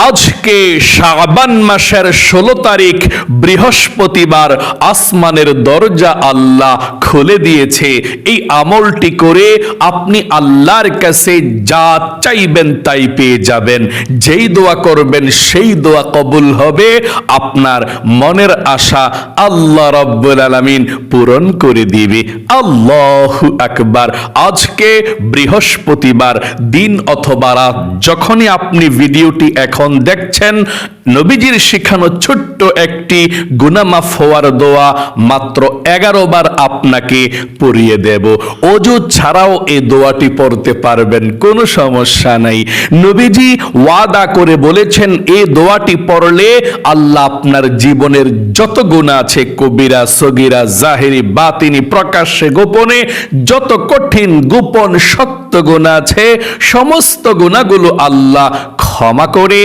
আজকে শাবান মাসের 16 তারিখ বৃহস্পতিবার আসমানের দরজা আল্লাহ খুলে দিয়েছে। এই আমলটি করে আপনি আল্লাহর কাছে যা চাইবেন তাই পেয়ে যাবেন। যেই দোয়া করবেন সেই দোয়া কবুল হবে। আপনার মনের আশা আল্লাহ রাব্বুল আলামিন পূরণ করে দিবে। আল্লাহু আকবার। আজকে বৃহস্পতিবার দিন অথবা রাত যখনই আপনি ভিডিওটি এখন দেখছেন, নবীজির শিখানো ছোট্ট একটি গুনাহ মাফ হওয়ার দোয়া মাত্র 11 বার আপনাকে পড়িয়ে দেব। ওযু ছাড়াও এই দোয়াটি পড়তে পারবেন, কোনো সমস্যা নাই। নবীজি ওয়াদা করে বলেছেন এই দোয়াটি পড়লে আল্লাহ আপনার জীবনের যত গুনাহ আছে, কবিরা সগীরা জাহিরি বাতিনি প্রকাশ্যে গোপনে যত কঠিন গোপন সত্য গুনাহ আছে, সমস্ত গুনাহগুলো আল্লাহ ক্ষমা করে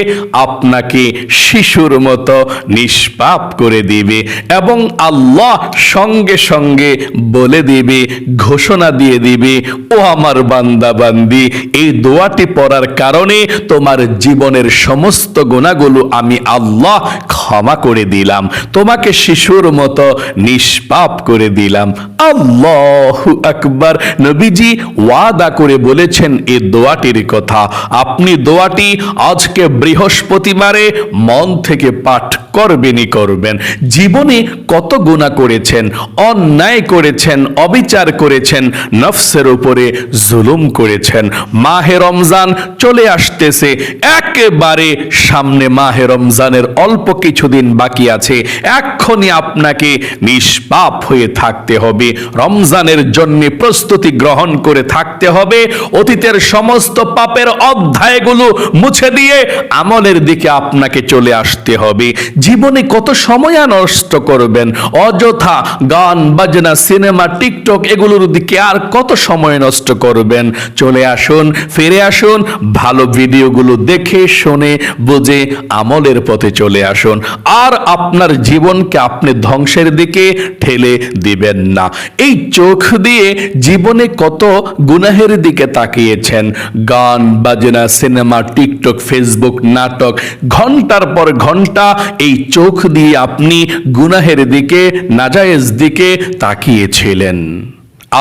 আপনাকে শিশুর মতো নিষ্পাপ করে দিবে। এবং আল্লাহ সঙ্গে সঙ্গে বলে দিবে, ঘোষণা দিয়ে দিবে, ও আমার বান্দা বান্দি, এই দোয়াটি পড়ার কারণে তোমার জীবনের সমস্ত গুনাহগুলো আমি আল্লাহ ক্ষমা করে দিলাম, তোমাকে শিশুর মতো নিষ্পাপ করে দিলাম। আল্লাহু আকবার। নবীজি ওয়াদা করে বলেছেন এই দোয়াটির কথা। আপনি দোয়াটি আজকে বৃহস্পতিবারে মন থেকে পাঠ করবেনই করবেন। জীবনে কত গুনাহ করেছেন, অন্যায় করেছেন, অবিচার করেছেন, নফসের উপরে জুলুম করেছেন। মাহে রমজান চলে আসতেছে, একেবারে সামনে মাহে রমজানের অল্প কিছুদিন বাকি আছে। এক্ষুনি আপনাকে নিষ্পাপ হয়ে থাকতে হবে, রমজানের জন্য প্রস্তুতি গ্রহণ করে থাকতে হবে। অতীতের সমস্ত পাপের অধ্যায়গুলো মুছে দিয়ে আমলের দিকে আপনাকে চলে আসতে হবে। জীবনে কত সময় নষ্ট করবেন অযথা, গান বাজনা সিনেমা টিকটক এগুলোর দিকে আর কত সময় নষ্ট করবেন? চলে আসুন, ফিরে আসুন, ভালো ভিডিওগুলো দেখে শুনে বুঝে আমলের পথে চলে আসুন। আর আপনার জীবনকে আপনি ধ্বংসের দিকে ঠেলে দিবেন না। এই চোখ দিয়ে জীবনে কত গুনাহের দিকে তাকিয়েছেন, গান বাজনা সিনেমা টিকটক ফেসবুক নাটক, ঘন্টার পর ঘন্টা এই চোখ দিয়ে আপনি গুনাহের দিকে নাজায়েজ দিকে তাকিয়েছিলেন।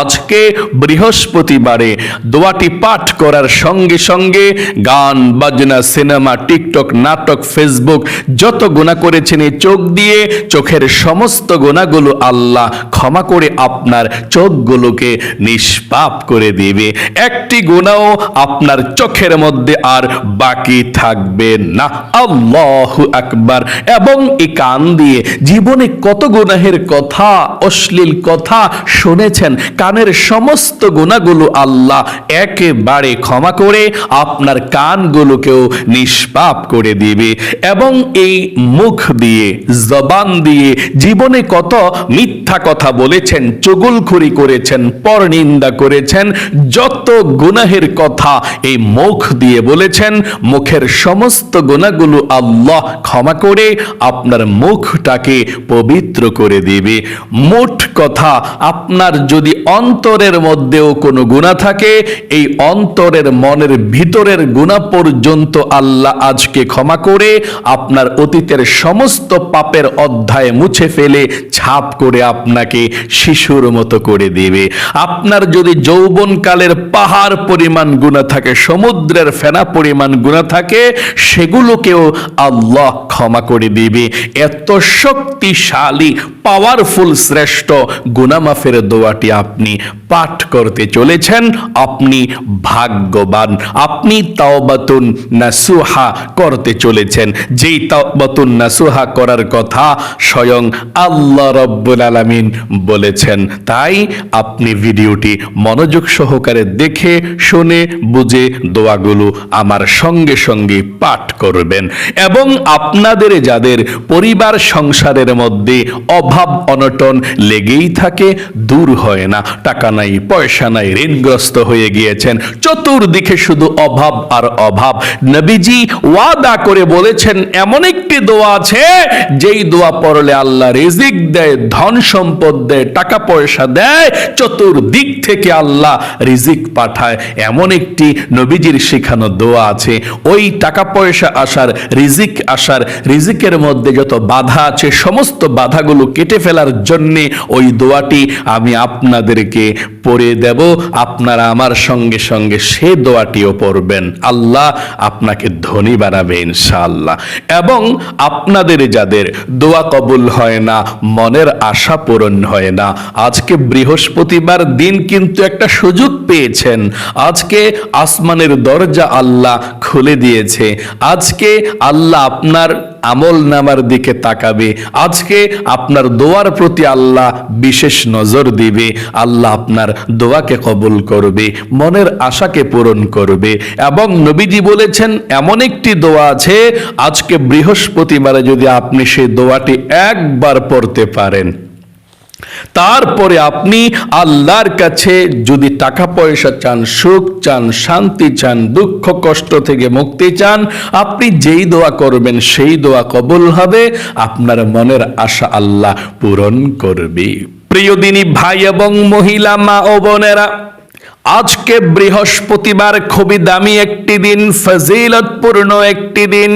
আজকে বৃহস্পতিবারে দোয়াটি পাঠ করার সঙ্গে সঙ্গে গান বাজনা সিনেমা টিকটক নাটক ফেসবুক যত গুনাহ করেছেন এই চোখ দিয়ে, চোখের সমস্ত গুনাহগুলো আল্লাহ ক্ষমা করে আপনার চোখগুলোকে নিষ্পাপ করে দিবে। একটি গুনাহ আপনার চোখের মধ্যে আর বাকি থাকবে না। আল্লাহু আকবার। এবং এই কান দিয়ে জীবনে কত গুনাহের কথা, অশ্লীল কথা শুনেছেন, কানের সমস্ত গুনাহগুলো আল্লাহ একেবারে ক্ষমা করে আপনার কানগুলোকেও নিষ্পাপ করে দিবে। এবং এই মুখ দিয়ে, জবান দিয়ে জীবনে কত মিথ্যা কথা বলেছেন, চুগলখড়ি করেছেন, পরনিন্দা করেছেন, যত গুনাহের কথা এই মুখ দিয়ে বলেছেন, মুখের সমস্ত গুনাহগুলো আল্লাহ ক্ষমা করে আপনার মুখটাকে পবিত্র করে দিবে। মোট কথা, আপনার যদি অন্তরের মধ্যেও কোনো গুনাহ থাকে, এই অন্তরের মনের ভিতরের গুনাহ পর্যন্ত আল্লাহ আজকে ক্ষমা করে আপনার অতীতের সমস্ত পাপের অধ্যায় মুছে ফেলে ছাপ করে আপনাকে শিশুর মতো করে দিবে। আপনার যদি যৌবনকালের পাহাড় পরিমাণ গুনাহ থাকে, সমুদ্রের ফেনা পরিমাণ গুনাহ থাকে, সেগুলোকেও আল্লাহ ক্ষমা করে দিবে। এত শক্তিশালী পাওয়ারফুল শ্রেষ্ঠ গুনাহ মাফের দোয়াটি আপনি পাঠ করতে চলেছেন, আপনি ভাগ্যবান। আপনি তাওবাতুন নাসুহা করতে চলেছেন, যেই তাওবাতুন নাসুহা করার কথা স্বয়ং আল্লাহ রাব্বুল আলামিন বলেছেন। তাই আপনি ভিডিওটি মনোযোগ সহকারে দেখে শুনে বুঝে দোয়াগুলো আমার সঙ্গে সঙ্গে পাঠ করবেন। এবং আপনাদের যাদের পরিবার সংসারের মধ্যে অভাব অনটন লেগেই থাকে, দূর হয় না, টাকা নাই পয়সা নাই, ঋণগ্রস্ত হয়ে গিয়েছেন, চতুর্দিকে শুধু অভাব আর অভাব, নবীজি ওয়াদা করে বলেছেন এমন একটি দোয়া আছে যেই দোয়া পড়লে আল্লাহ রিজিক দেয়, ধন সম্পদ দেয়, টাকা পয়সা দেয়, চতুর্দিক থেকে আল্লাহ রিজিক পাঠায়, এমন একটি নবীজির শেখানো দোয়া আছে। ওই টাকা পয়সা আসার, রিজিক আসার, রিজিকের মধ্যে যত বাধা আছে সমস্ত বাধাগুলো কেটে ফেলার জন্যে ওই দোয়াটি আমি আপনাদেরকে পড়ে দেব। আপনারা আমার সঙ্গে সঙ্গে সে দোয়াটিও পড়বেন। আল্লাহ আপনাকে ধনী বানাবে ইনশাআল্লাহ। এবং আপনাদের যাদের দোয়া কবুল হয় না, মনের আশা পূরণ হয় না, আজকে বৃহস্পতিবার দিন কিন্তু একটা সুযোগ পেয়েছেন। আজকে আসমানের দরজা আল্লাহ খুলে দিয়েছে। আজকে আল্লাহ আপনার আমল নামার দিকে তাকাবে। আজকে আপনার দোয়ার প্রতি আল্লাহ বিশেষ নজর দিবে। আল্লাহ আপনার দোয়াকে কবুল করবে, মনের আশাকে পূরণ করবে। এবং নবীজি বলেছেন এমন একটি দোয়া আছে, আজকে বৃহস্পতিবারে যদি আপনি সেই দোয়াটি একবার পড়তে পারেন, তারপরে আপনি আল্লাহর কাছে যদি টাকা পয়সা চান, সুখ চান, শান্তি চান, দুঃখ কষ্ট থেকে মুক্তি চান, আপনি যেই দোয়া করবেন সেই দোয়া কবুল হবে, আপনার মনের আশা আল্লাহ পূরণ করবে। প্রিয় দিনী ভাই এবং মহিলা, মা ও বোনেরা, আজকে বৃহস্পতিবার খুবই দামি একটি দিন, ফজিলতপূর্ণ একটি দিন।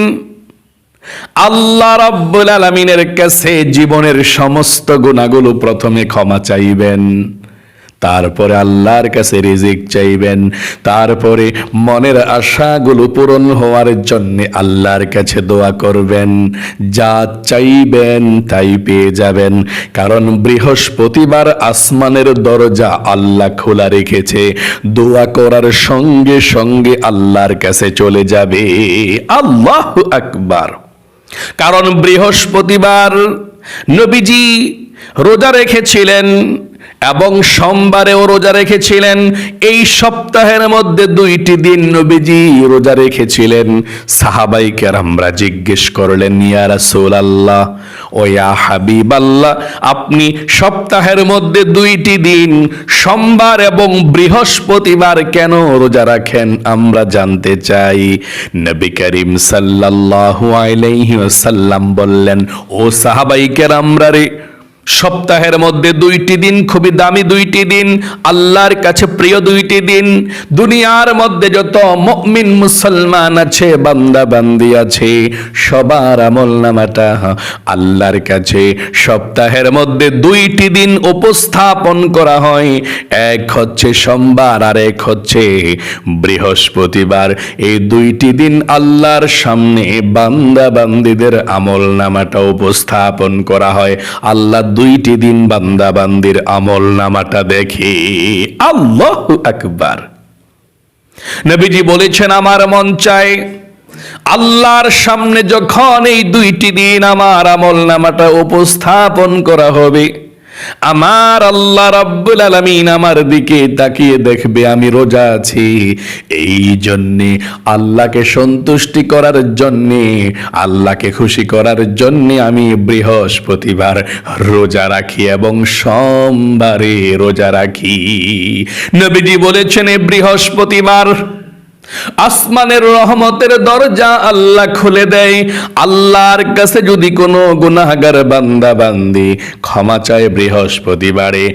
আল্লাহ রাব্বুল আলামিনের কাছে জীবনের সমস্ত গুনাহগুলো প্রথমে ক্ষমা চাইবেন, তারপরে আল্লাহর কাছে রিজিক চাইবেন, তারপরে মনের আশাগুলো পূরণ হওয়ার জন্য আল্লাহর কাছে দোয়া করবেন। যা চাইবেন তাই পেয়ে যাবেন, কারণ বৃহস্পতিবার আসমানের দরজা আল্লাহ খোলা রেখেছে। দোয়া করার সঙ্গে সঙ্গে আল্লাহর কাছে চলে যাবে। আল্লাহু আকবার। কারণ বৃহস্পতিবার নবীজি রোজা রেখেছিলেন এবং সোমবারেও রোজা রেখেছিলেন। এই সপ্তাহের মধ্যে 2টি দিন নবীজি রোজা রেখেছিলেন। সাহাবাই কেরামরা জিজ্ঞেস করলেন, ইয়া রাসূলুল্লাহ ও ইয়া হাবিবাল্লাহ, আপনি সপ্তাহের মধ্যে 2টি দিন সোমবার এবং বৃহস্পতিবার কেন রোজা রাখেন? আমরা জানতে চাই। নবী করিম সাল্লাল্লাহু আলাইহি ওয়াসাল্লাম বললেন, ও সাহাবাই কেরামরা রে, সপ্তাহের মধ্যে 2টি দিন খুবই দামি 2টি দিন, আল্লাহর কাছে প্রিয় 2টি দিন। দুনিয়ার মধ্যে যত মুমিন মুসলমান আছে, বান্দা বান্দি আছে, সবার আমলনামাটা আল্লাহর কাছে সপ্তাহের মধ্যে 2টি দিন উপস্থাপন করা হয়। এক হচ্ছে সোমবার আর এক হচ্ছে বৃহস্পতিবার। এই 2টি দিন আল্লাহর সামনে বান্দা বান্দিদের আমলনামাটা উপস্থাপন করা হয়। আল্লাহ 2টি দিন বান্দা বান্দির আমল নামাটা দেখে। আল্লাহু আকবার। নবীজি বলেছেন, আমার মন চায় আল্লাহর সামনে যখন এই 2টি দিন আমার আমল নামাটা উপস্থাপন করা হবে, আমার আল্লাহ রাব্বুল আলামিন আমার দিকে তাকিয়ে দেখবে আমি রোজা আছি। এই জন্যে আল্লাহকে সন্তুষ্টি করার জন্যে, আল্লাহকে খুশি করার জন্যে আমি বৃহস্পতিবার রোজা রাখি এবং সোমবারে রোজা রাখি। নবীজি বলেছেন, এই বৃহস্পতিবার আসমানের রহমতের দরজা আল্লাহ খুলে দেয়। আল্লাহর কাছে যদি কোনো গুনাহগার বান্দা বান্দি ক্ষমা চায় বৃহস্পতিবারে,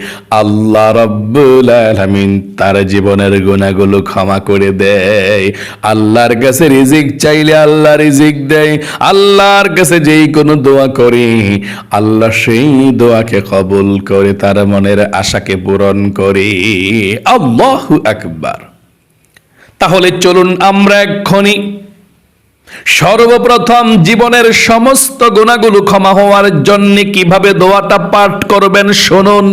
আল্লাহ রাব্বুল আলামিন তার জীবনের গুনাহগুলো ক্ষমা করে দেয়। আল্লাহর কাছে রিজিক চাইলে আল্লাহ রিজিক দেয়। আল্লাহর কাছে যেই কোনো দোয়া করে আল্লাহ সেই দোয়াকে কবুল করে, তার মনের আশাকে পূরণ করে। আল্লাহু আকবার। তাহলে চলুন আমরা এক্ষুনি সর্বপ্রথম জীবনের সমস্ত গুনাহগুলো ক্ষমা হওয়ার জন্য কিভাবে দোয়াটা পাঠ করবেন শুনুন।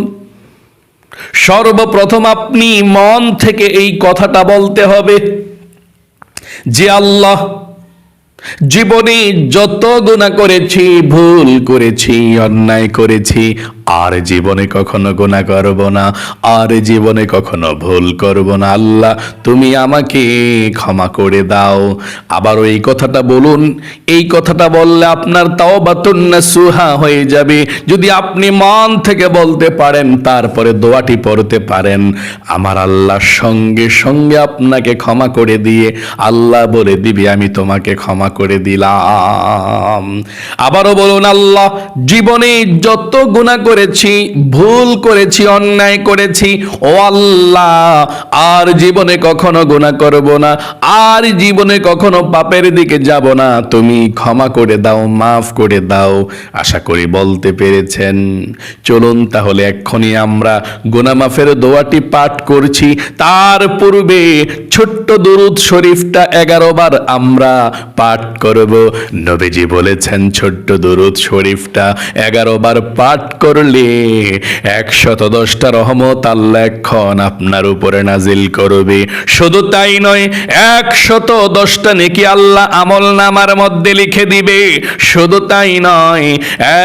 সর্বপ্রথম আপনি মন থেকে এই কথাটা বলতে হবে যে, আল্লাহ, জীবনে যত গুনাহ করেছি, ভুল করেছি, অন্যায় করেছি, আর জীবনে কখনো গুনাহ করব না, আর জীবনে কখনো ভুল করব না। আল্লাহ, তুমি আমাকে ক্ষমা করে দাও। আবার এই কথাটা বলুন। এই কথাটা বললে আপনার তাওবাতুন নাসুহা হয়ে যাবে। যদি আপনি মন থেকে বলতে পারেন, তারপরে দোয়াটি পড়তে পারেন, আমার আল্লাহ সঙ্গে সঙ্গে আপনাকে ক্ষমা করে দিয়ে আল্লাহ বলে দিবে, আমি তোমাকে ক্ষমা করে দিলাম। আবারও বলুন, আল্লাহ, জীবনে যত গুনাহ করেছি, ভুল করেছি, অন্যায় করেছি, ও আল্লাহ আর জীবনে কখনো গুনাহ করব না, আর জীবনে কখনো পাপের দিকে যাব না, তুমি ক্ষমা করে দাও, মাফ করে দাও। আশা করি বলতে পেরেছেন। চলুন তাহলে এক্ষুনি আমরা গুনাহ মাফের দোয়াটি পাঠ করছি। তার পূর্বে ছোট্ট দুরূদ শরীফটা 11 বার আমরা পাঠ করব। নবীজি বলেছেন ছোট্ট দুরূদ শরীফটা 11 বার পাঠ করলে 110টা রহমত আল্লাহ এখন আপনার উপরে নাজিল করবে। শুধু তাই নয়, 110টা নেকি আল্লাহ আমল নামার মধ্যে লিখে দিবে। শুধু তাই নয়,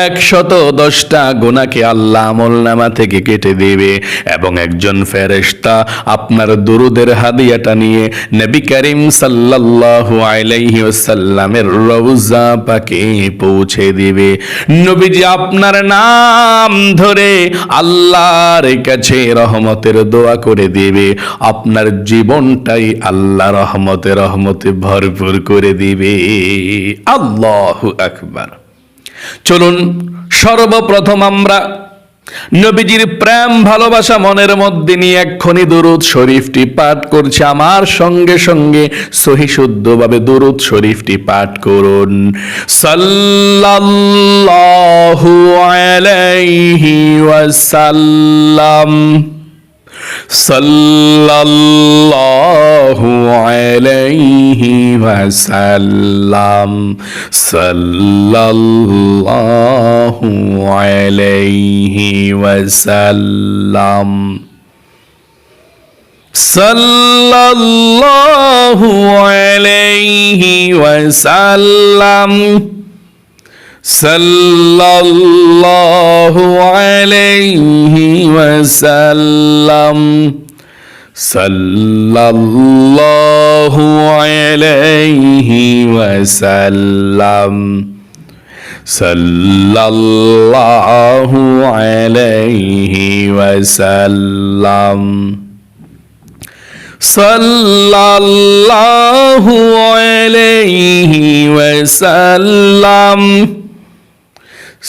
110টা গুনাহকে আল্লাহ আমল নামা থেকে কেটে দিবে। এবং একজন ফেরেশতা আপনার দুরুদের হাদিয়াটা নিয়ে নবী করিম সাল্লাল্লাহু আলাইহি ওয়াসাল্লামের রওজা পাকে পৌঁছে দিবে। নবীজি আপনার নাম ধরে আল্লাহর কাছে রহমতের দোয়া করে দিবে। আপনার জীবনটাই আল্লাহ রহমতে ভরপুর করে দিবে। আল্লাহু আকবার। চলুন সর্বপ্রথম আমরা নবীজির প্রেম ভালোবাসা মনের মধ্যে নিয়ে এক্ষুনি দুরূদ শরীফটি পাঠ করছি। আমার সঙ্গে সঙ্গে সহি শুদ্ধভাবে দুরূদ শরীফটি পাঠ করুন। সাল্লাল্লাহু আলাইহি ওয়াসাল্লাম, সাল্লাল্লাহু আলাইহি ওয়াসাল্লাম, সাল্লাল্লাহু আলাইহি ওয়াসাল্লাম, সাল্লাল্লাহু আলাইহি ওয়াসাল্লাম, সাল্লাল্লাহু আলাইহি ওয়াসাল্লাম, সাল্লাল্লাহু আলাইহি ওয়াসাল্লাম, সাল্লাল্লাহু আলাইহি ওয়াসাল্লাম, সাল্লাল্লাহু আলাইহি ওয়াসাল্লাম,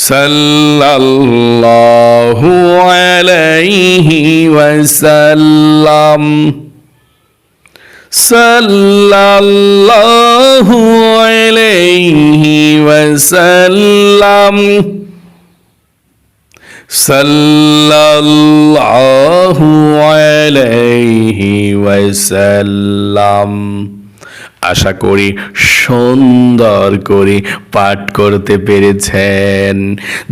সাল্লাল্লাহু আলাইহি ওয়াসাল্লাম, সাল্লাল্লাহু আলাইহি ওয়াসাল্লাম, সাল্লাল্লাহু আলাইহি ওয়াসাল্লাম। আশা করি সুন্দর করে পাঠ করতে পেরেছেন।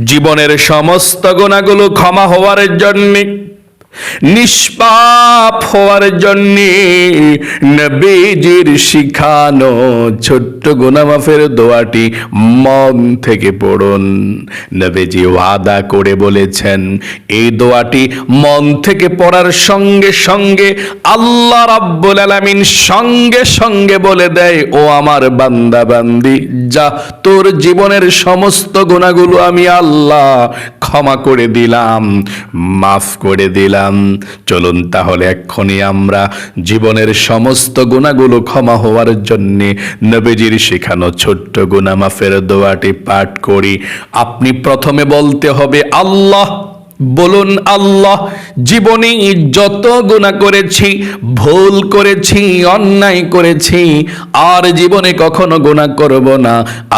জীবনের সমস্ত গুনাহগুলো ক্ষমা হওয়ার জন্য, নিষ্পাপ হওয়ার জন্য নবীজির শিখানো ছোট্ট গুনাহ মাফের দোয়াটি মন থেকে পড়ুন। নবীজি ওয়াদা করে বলেছেন, এই দোয়াটি মন থেকে পড়ার সঙ্গে সঙ্গে আল্লাহ রাব্বুল আলামিন সঙ্গে সঙ্গে বলে দেয়, ও আমার বান্দা বান্দি, যা তোর জীবনের সমস্ত গুনাহগুলো আমি আল্লাহ ক্ষমা করে দিলাম, মাফ করে দিলাম। চলুন তাহলে এক্ষুনি আমরা জীবনের সমস্ত গুনাহগুলো ক্ষমা হওয়ার জন্য নবীজির শেখানো ছোট্ট গুনাহ মাফের দোয়াটি পাঠ করি। আপনি প্রথমে বলতে হবে আল্লাহ। বলুন আল্লাহ, জীবনে যত গুনাহ করেছি, ভুল করেছি, অন্যায় করেছি, আর জীবনে কখনো গুনাহ করব না,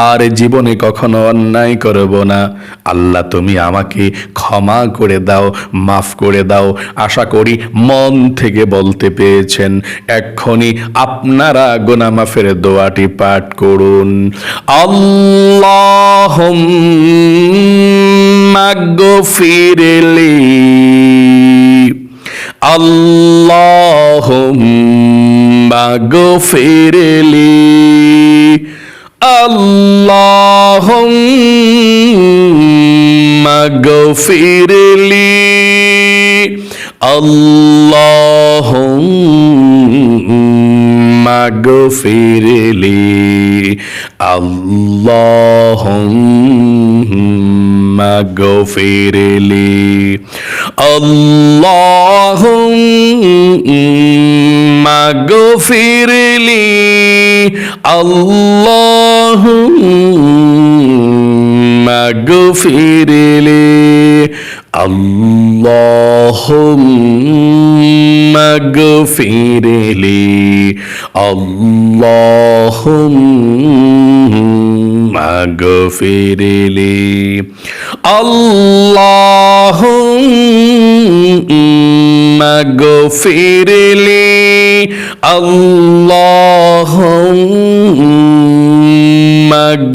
আর জীবনে কখনো অন্যায় করব না। আল্লাহ তুমি আমাকে ক্ষমা করে দাও, মাফ করে দাও। আশা করি মন থেকে বলতে পেরেছেন। এক্ষুনি আপনারা গুনাহ মাফের দোয়াটি পাঠ করুন। আল্লাহুম্মা গফিরলি, আল্লাহুম্মা গফিরলি, আল্লাহুম্মা গফিরলি, আল্লাহুম্মা গফিরলি, আল্লাহুম্মা গফিরলি, আল্লাহুম্মা গফিরলি, আল্লাহুম্মা গফিরলি, আল্লাহুম্মা গফিরলি, আল্লাহুম্মা গফিরলি, আল্লাহুম্মা গফিরলি, আল্লাহুম্মা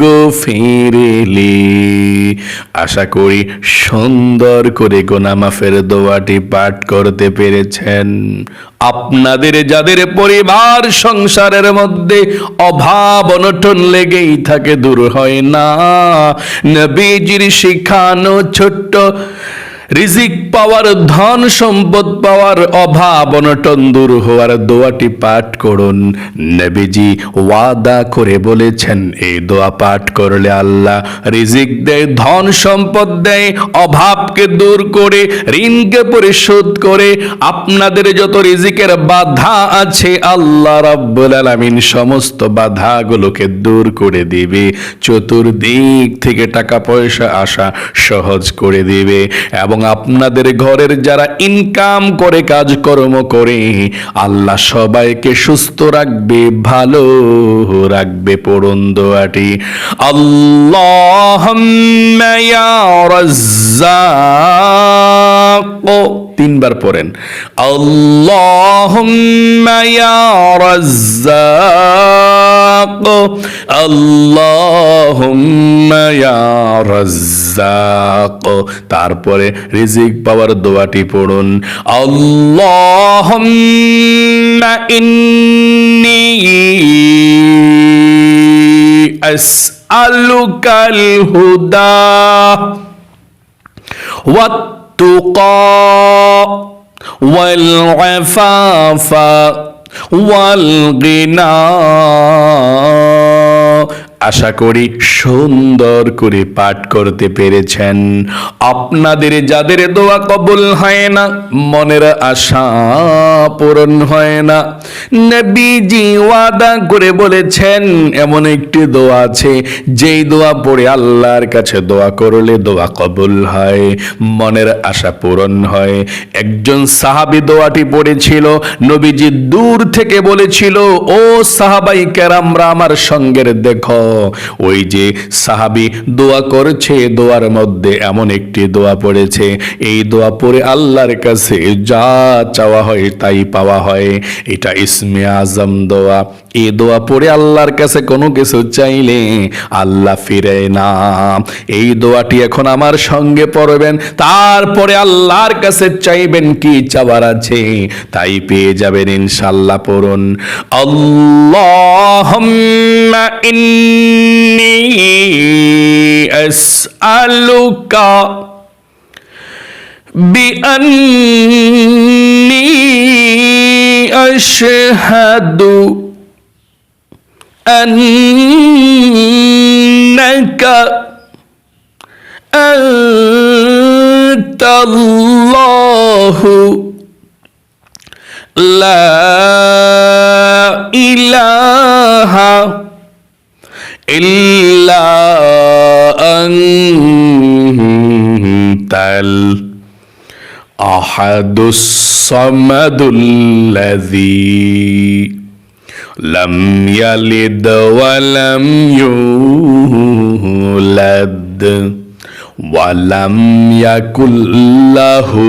গফিরলি। আশা করি সুন্দর করে গুনাহ মাফের দোয়াটি পাঠ করতে পেরেছেন। আপনাদের যাদের পরিবার সংসারের মধ্যে অভাব অনটন লেগেই থাকে, দূর হয় না, নবীজির শিখানো ছোট্ট রিজিক পাওয়ার, ধন সম্পদ পাওয়ার, অভাব অনটন দূর হওয়ার দোয়াটি পাঠ করুন। নবীজি ওয়াদা করে বলেছেন, এই দোয়া পাঠ করলে আল্লাহ রিজিক দেয়, ধন সম্পদ দেয়, অভাবকে দূর করে, ঋণকে পরিশোধ করে, আপনাদের যত রিজিকের বাধা আছে আল্লাহ রাব্বুল আলামিন সমস্ত বাধাগুলোকে দূর করে দিবে, চতুর্দিক থেকে টাকা পয়সা আসা সহজ করে দিবে। এবং আপনাদের ঘরের যারা ইনকাম করে, কাজকর্ম করে, আল্লাহ সবাইকে সুস্থ রাখবে, ভালো রাখবে। পড়ুন দোয়াটি, আল্লাহুম্মা ইয়া রাজ্জাক, তিনবার পড়েন, আল্লাহুম্মা ইয়া রাজ্জাক, আল্লাহুম্মা ইয়া রাজ্জাক। তারপরে রিজিক পাওয়ার দোয়াটি পড়ুন, আল্লাহুম্মা ইন্নী আসআলুকাল হুদা ওয়াত-তুকা ওয়াল-আফাফা ওয়াল-গিনা। আশা করি সুন্দর করে পাঠ করতে পেরেছেন। আপনাদের যাদের দোয়া কবুল হয় না, মনের আশা পূরণ হয় না, নবীজি ওয়াদা করে বলেছেন এমন একটি দোয়া আছে, যেই দোয়া পড়ে আল্লাহর কাছে দোয়া করলে দোয়া কবুল হয়, মনের আশা পূরণ হয়। একজন সাহাবী দোয়াটি পড়েছিল, নবীজি দূর থেকে বলেছিল, ও সাহাবাই কেরামরা আমার সঙ্গের দেখো, ওই যে সাহাবী দোয়া করছে, দোয়ার মধ্যে এমন একটি দোয়া পড়েছে, এই দোয়া পড়ে আল্লাহর কাছে যা চাওয়া হয় তাই পাওয়া হয়। এটা ইসমে আজম দোয়া। এই দোয়া পড়ে আল্লাহর কাছে কোনো কিছু চাইলে আল্লাহ ফিরে না। এই দোয়াটি এখন আমার সঙ্গে পড়বেন, তারপরে আল্লাহর কাছে চাইবেন, কি চাওয়ার আছে তাই পেয়ে যাবেন ইনশাআল্লাহ। পড়ুন, আল্লাহুম্মা ইন্নী আসআলুকা বিআন্নী আশহাদু আন্নাকা আনতাল্লাহু লা ইলাহা ইল্লা আনতাল আহাদুস সামাদুল্লাযী লাম ইয়ালিদ ওয়া লাম ইউলাদ ওয়া লাম ইয়াকুল লাহু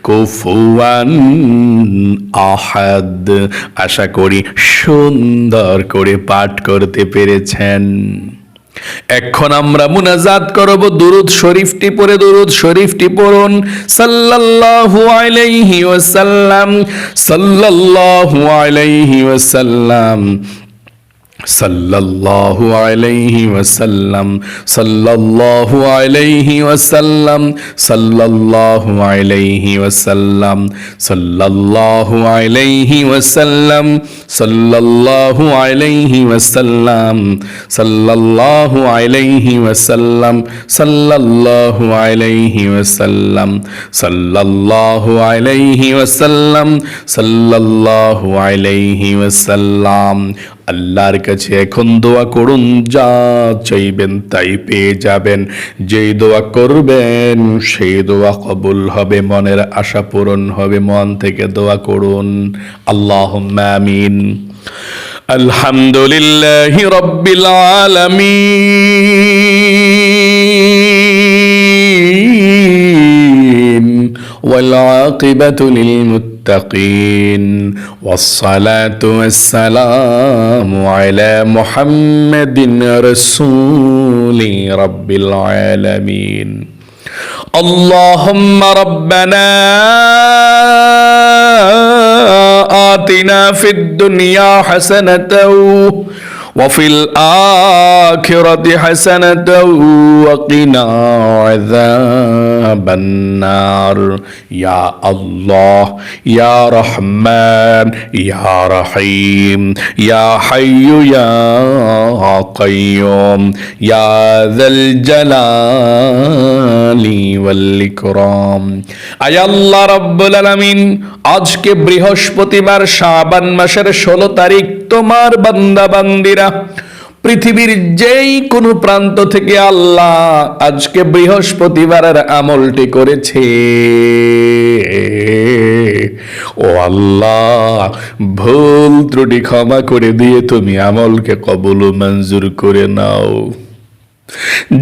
কুফুয়ান আহাদ। আশা করি সুন্দর করে পাঠ করতে পেরেছেন। এখন আমরা মুনাজাত করব, দুরুদ শরীফটি পড়ে, দুরুদ শরীফটি পড়ুন, সাল্লাল্লাহু আলাইহি ওয়াসাল্লাম, সাল্লাল্লাহু আলাইহি ওয়াসাল্লাম, সাল্লাল্লাহু আলাইহি ওয়াসাল্লাম, সাল্লাল্লাহু আলাইহি ওয়াসাল্লাম, সাল্লাল্লাহু আলাইহি ওয়াসাল্লাম, সাল্লাল্লাহু আলাইহি ওয়াসাল্লাম, সাল্লাল্লাহু আলাইহি ওয়াসাল্লাম, সাল্লাল্লাহু আলাইহি ওয়াসাল্লাম, সাল্লাল্লাহু আলাইহি ওয়াসাল্লাম, সাল্লাল্লাহু আলাইহি ওয়াসাল্লাম, সাল্লাল্লাহু আলাইহি ওয়াসাল্লাম। আল্লাহর কাছে এখন দোয়া করুন, যা চাইবেন তাই পেয়ে যাবেন। যেই দোয়া করবেন সেই দোয়া কবুল হবে, মনের আশা পূরণ হবে। মন থেকে দোয়া করুন। আল্লাহুম্মা আমিন। আলহামদুলিল্লাহি রাব্বিল আলামিন ওয়াল আকিবাতু লিল মুত্তাকিন والصلاة والسلام على محمد رسول رب العالمين اللهم ربنا آتنا في الدنيا حسنة وفي الآخرة حسنة وقنا عذاب النار يا الله يا رحمن يا رحيم يا حي يا قيوم يا ذا الجلال والإكرام আয় আল্লাহ রাব্বুল আলামিন, আজকে বৃহস্পতিবার শাবান মাসের 16 তারিখ তোমার বান্দা বান্দিরা পৃথিবীর যেই কোনো প্রান্ত থেকে আল্লাহ আজকে বৃহস্পতিবারের আমলটি করেছে, ও আল্লাহ ভুল ত্রুটি ক্ষমা করে দিয়ে তুমি আমলকে কবুল ও মঞ্জুর করে নাও।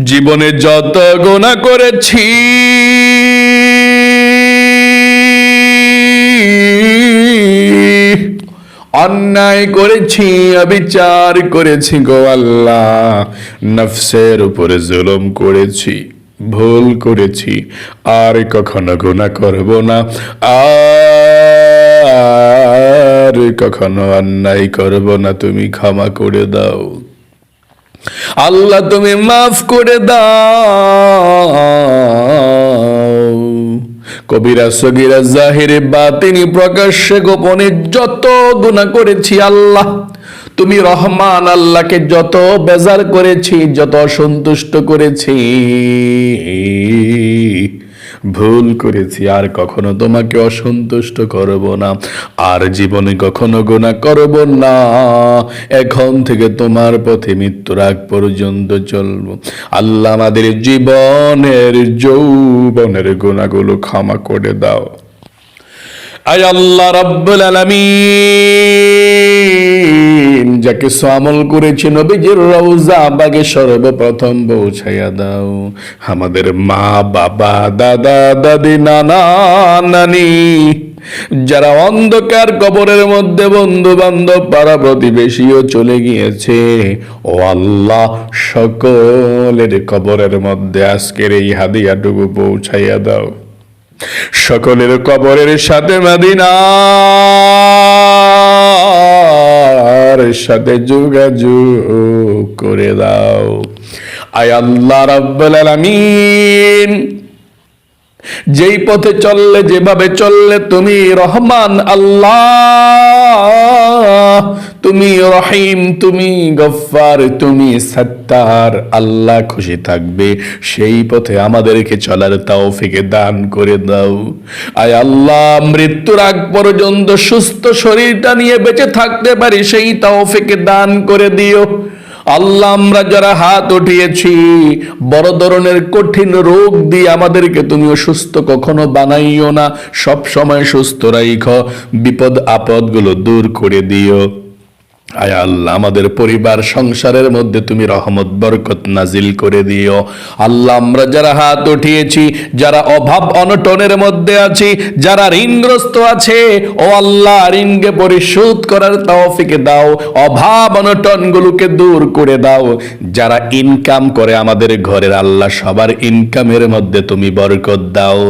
জীবনে যত গুনাহ করেছি অন্যায় করেছি, অবিচার করেছি গো আল্লাহ, নফসের উপরে জুলুম করেছি, ভুল করেছি, আর কখনো গুনাহ করব না, আর কখনো অন্যায় করব না। তুমি ক্ষমা করে দাও আল্লাহ, তুমি মাফ করে দাও। কবিরা সগীরা জাহিরে বাতিনি প্রকাশ্যে গোপনে যত গুনাহ করেছি আল্লাহ, তুমি রহমান, আল্লাহকে যত বেজার করেছি, যত অসন্তুষ্ট করেছি, ভুল করেছি, আর কখনো তোমাকে অসন্তুষ্ট করব না, আর জীবনে কখনো গুনাহ করব না। এখন থেকে তোমার পথে মৃত্যুর আগ পর্যন্ত চলবো। আল্লাহ আমাদের জীবনের যৌবনের গুনাহগুলো ক্ষমা করে দাও। আয় আল্লাহ রাব্বুল আলামিন, যাকে আমল করেছি নবীজির রওজা বাগে সর্বপ্রথম পৌঁছাইয়া দাও। আমাদের মা বাবা দাদা দাদি নানা নানি যারা অন্ধকার কবরের মধ্যে, বন্ধু বান্ধব পাড়া প্রতিবেশীও চলে গিয়েছে, ও আল্লাহ সকলের কবরের মধ্যে আজকের এই হাদিয়াটুকু পৌঁছাইয়া দাও। সকলের কবরের সাথে মদিনার সাথে যোগাযোগ করে দাও। আয় আল্লাহ রাব্বুল আলামিন, যেই পথে চললে, যেভাবে চললে তুমি রহমান আল্লাহ, তুমি রহিম, তুমি গফফার, তুমি সত্তার, আল্লাহ খুশি থাকবে, সেই পথে আমাদেরকে চলার তৌফিক দান করে দাও। আয় আল্লাহ, মৃত্যুর আগ পর্যন্ত সুস্থ শরীরটা নিয়ে বেঁচে থাকতে পারি সেই তৌফিক দান করে দিও। আল্লাহ, আমরা যারা হাত উঠিয়েছি বড় ধরনের কঠিন রোগ দিয়ে আমাদেরকে তুমি অসুস্থ কখনো বানাইও না, সব সময় সুস্থ রাখো, বিপদ আপদ গুলো দূর করে দিও। আয় আল্লাহ, আমাদের পরিবার সংসারের মধ্যে তুমি রহমত বরকত নাজিল করে দিও। আল্লাহ, আমরা যারা হাত উঠিয়েছি, যারা অভাব অনটনের মধ্যে আছি, যারা ঋণগ্রস্ত আছে, ও আল্লাহ ঋণকে পরিশোধ করার তৌফিক দাও, অভাব অনটন গুলোকে দূর করে দাও। যারা ইনকাম করে আমাদের ঘরের, আল্লাহ সবার ইনকামের মধ্যে তুমি বরকত দাও।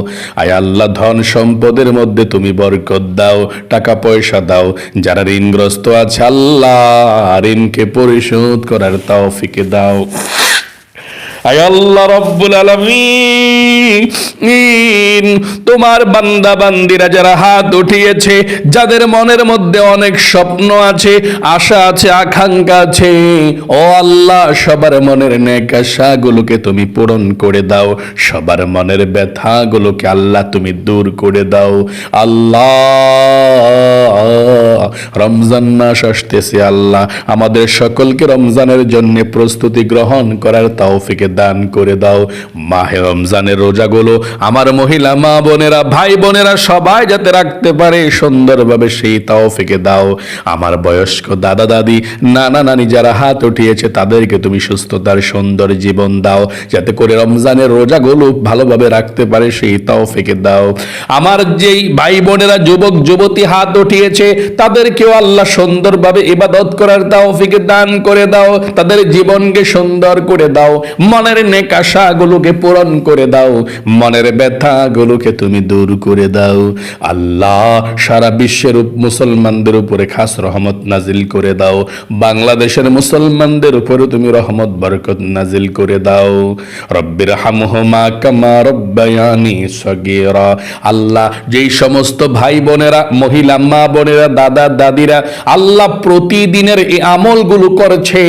আয় আল্লাহ, ধন সম্পদের মধ্যে তুমি বরকত দাও, টাকা পয়সা দাও। যারা ঋণগ্রস্ত আছে আল্লাহ ঋণকে পরিশোধ করার তৌফিক দাও। আয় আল্লাহ রাব্বুল আলামিন, তোমার বান্দা বান্দিরা যারা হাত উঠিয়েছে, যাদের মনের মধ্যে অনেক স্বপ্ন আছে, আশা আছে, আকাঙ্ক্ষা আছে, ও আল্লাহ সবার মনের নেক আশাগুলোকে তুমি পূরণ করে দাও, সবার মনের ব্যথাগুলোকে আল্লাহ তুমি দূর করে দাও। আল্লাহ রমজান মাস আসতেছে, আল্লাহ আমাদের সকলকে রমজানের জন্য প্রস্তুতি গ্রহণ করার তৌফিক দান করে দাও। মাহে রমজানের রোজাগুলো আমার মহিলা মা বোনেরা, ভাই বোনেরা সবাই যাতে রাখতে পারে সুন্দরভাবে সেই তৌফিক দাও। আমার বয়স্ক দাদা দাদি, নানা নানি যারা হাত উঠিয়েছে তাদেরকে তুমি সুস্থতার সুন্দর জীবন দাও, যাতে করে রমজানের রোজাগুলো ভালোভাবে রাখতে পারে সেই তৌফিক দাও। আমার যেই ভাই বোনেরা যুবক যুবতী হাত উঠিয়েছে তাদেরকেও আল্লাহ সুন্দরভাবে ইবাদত করার তৌফিক দান করে দাও, তাদের জীবনকে সুন্দর করে দাও, মনের নেক আশাগুলোকে পূরণ করে দাও, মনের ব্যথাগুলোকে তুমি দূর করে দাও। আল্লাহ সারা বিশ্বের মুসলমানদের উপরে খাস রহমত নাজিল করে দাও, বাংলাদেশের মুসলমানদের উপরে তুমি রহমত বরকত নাজিল করে দাও। রব্বির হামহুমা কামা রব্বায়ানি সগীরা। আল্লাহ যেই সমস্ত ভাই বোনেরা, মহিলা মা বোনেরা, দাদা দাদিরা আল্লাহ প্রতিদিনের এই আমলগুলো করছে,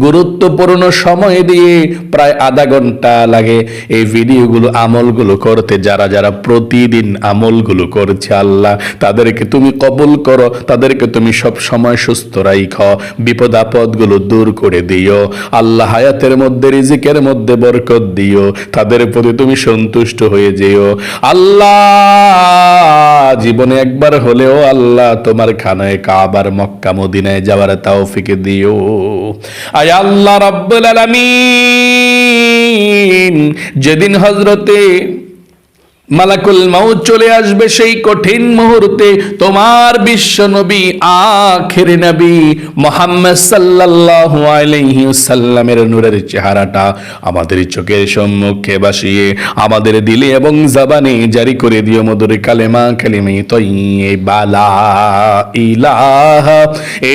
গুরুত্বপূর্ণ সময় দিয়ে প্রায় আধা ঘন্টা লাগে এই ভিডিওগুলো আমলগুলো করতে, যারা যারা প্রতিদিন আমলগুলো করছে আল্লাহ তাদেরকে তুমি কবুল করো, তাদেরকে তুমি সব সময় সুস্থ রাখো, বিপদ আপদগুলো দূর করে দিও আল্লাহ, হায়াতের মধ্যে রিজিকের মধ্যে বরকত দিও, তাদের প্রতি তুমি সন্তুষ্ট হয়ে যেও আল্লাহ। জীবনে একবার হলেও আল্লাহ তোমার খানায় কাবার মক্কা মদিনায় যাওয়ার তৌফিক দিও। আয় আল্লাহ রাব্বুল আলামিন, যেদিন হযরতে মালাকুল মাউত চলে আসবে সেই কঠিন মুহূর্তে তোমার বিশ্ব নবী আখির নবী মুহাম্মদ সাল্লাল্লাহু আলাইহি ওয়াসাল্লামের নূরের চেহারাটা আমাদের চোখের সম্মুখে ভাসিয়ে আমাদের দিলে এবং জবানে জারি করে দিও মধুর কালেমা কালিমে তয়্যিবা লা ইলাহা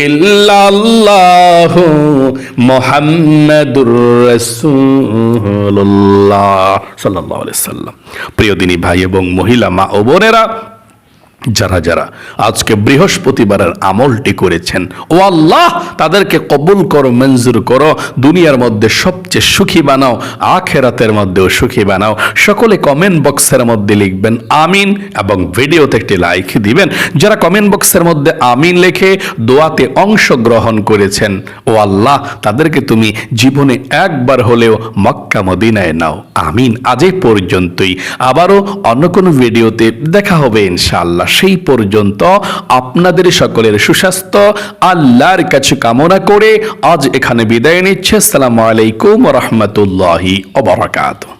ইল্লাল্লাহু মুহাম্মাদুর রাসূলুল্লাহ সাল্লাল্লাহু আলাইহি ওয়াসাল্লাম। প্রিয় দিনী ভাই এবং মহিলা মা ও বোনেরা, যারা যারা আজকে বৃহস্পতিবারের আমলটি করেছেন, ও আল্লাহ তাদেরকে কবুল করো, মঞ্জুর করো, দুনিয়ার মধ্যে সবচেয়ে সুখী বানাও, আখিরাতের মধ্যেও সুখী বানাও। সকলে কমেন্ট বক্সের মধ্যে লিখবেন আমিন এবং ভিডিওতে একটি লাইক দিবেন। যারা কমেন্ট বক্সের মধ্যে আমিন লিখে দোয়াতে অংশগ্রহণ করেছেন, ও আল্লাহ তাদেরকে তুমি জীবনে একবার হলেও মক্কা মদিনায় নাও, আমিন। আজ এই পর্যন্তই, আবারও অন্য কোনো ভিডিওতে দেখা হবে ইনশাআল্লাহ। সেই পর্যন্ত আপনাদের সকলের সুস্বাস্থ্য আল্লাহর কাছে কামনা করে আজ এখানে বিদায় নিচ্ছে। আসসালামু আলাইকুম ওয়া রাহমাতুল্লাহি ওয়া বারাকাতুহু।